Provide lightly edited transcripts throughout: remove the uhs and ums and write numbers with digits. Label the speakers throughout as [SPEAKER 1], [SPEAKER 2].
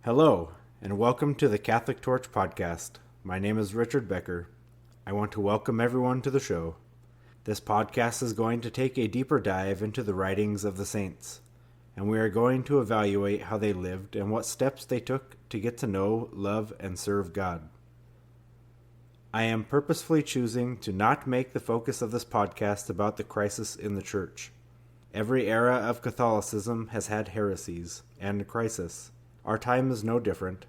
[SPEAKER 1] Hello, and welcome to the Catholic Torch podcast. My name is Richard Becker. I want to welcome everyone to the show. This podcast is going to take a deeper dive into the writings of the saints, and we are going to evaluate how they lived and what steps they took to get to know, love, and serve God. I am purposefully choosing to not make the focus of this podcast about the crisis in the Church. Every era of Catholicism has had heresies and crisis. Our time is no different.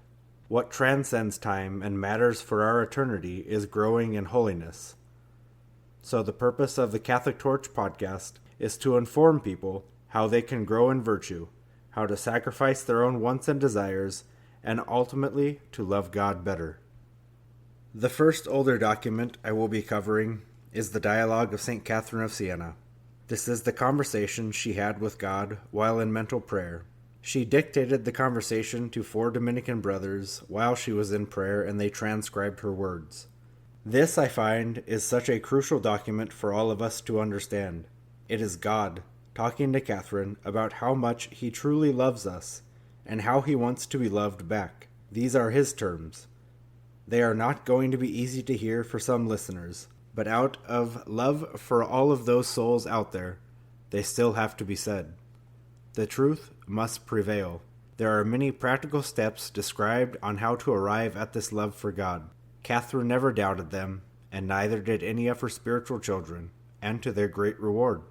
[SPEAKER 1] What transcends time and matters for our eternity is growing in holiness. So the purpose of the Catholic Torch podcast is to inform people how they can grow in virtue, how to sacrifice their own wants and desires, and ultimately to love God better. The first older document I will be covering is the Dialogue of St. Catherine of Siena. This is the conversation she had with God while in mental prayer. She dictated the conversation to 4 Dominican brothers while she was in prayer, and they transcribed her words. This, I find, is such a crucial document for all of us to understand. It is God talking to Catherine about how much he truly loves us and how he wants to be loved back. These are his terms. They are not going to be easy to hear for some listeners, but out of love for all of those souls out there, they still have to be said. The truth must prevail. There are many practical steps described on how to arrive at this love for God. Catherine never doubted them, and neither did any of her spiritual children, and to their great reward.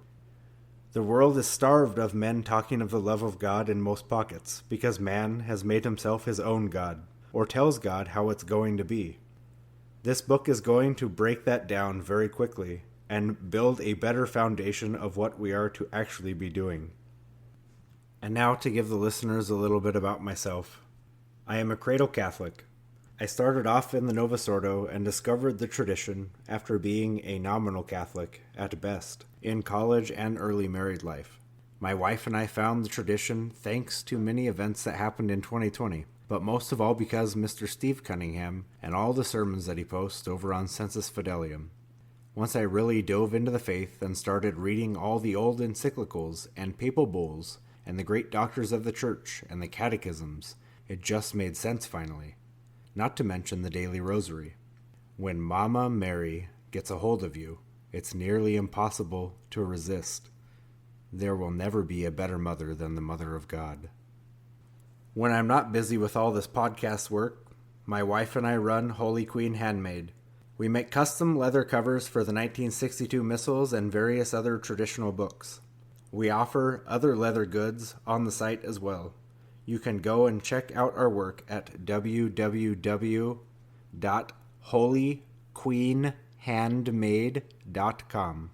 [SPEAKER 1] The world is starved of men talking of the love of God in most pockets, because man has made himself his own God, or tells God how it's going to be. This book is going to break that down very quickly, and build a better foundation of what we are to actually be doing. And now to give the listeners a little bit about myself. I am a cradle Catholic. I started off in the Novus Ordo and discovered the tradition after being a nominal Catholic, at best, in college and early married life. My wife and I found the tradition thanks to many events that happened in 2020, but most of all because Mr. Steve Cunningham and all the sermons that he posts over on Sensus Fidelium. Once I really dove into the faith and started reading all the old encyclicals and papal bulls and the great doctors of the Church and the catechisms, it just made sense finally. Not to mention the daily rosary. When Mama Mary gets a hold of you, it's nearly impossible to resist. There will never be a better mother than the Mother of God. When I'm not busy with all this podcast work, my wife and I run Holy Queen Handmade. We make custom leather covers for the 1962 missals and various other traditional books. We offer other leather goods on the site as well. You can go and check out our work at www.holyqueenhandmade.com.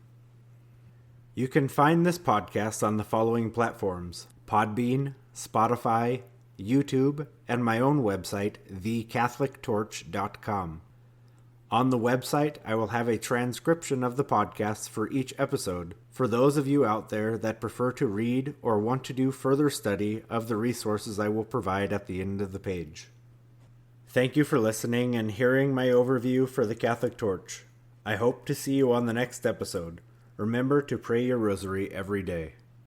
[SPEAKER 1] You can find this podcast on the following platforms: Podbean, Spotify, YouTube, and my own website, thecatholictorch.com. On the website, I will have a transcription of the podcasts for each episode, for those of you out there that prefer to read or want to do further study of the resources I will provide at the end of the page. Thank you for listening and hearing my overview for the Catholic Torch. I hope to see you on the next episode. Remember to pray your rosary every day.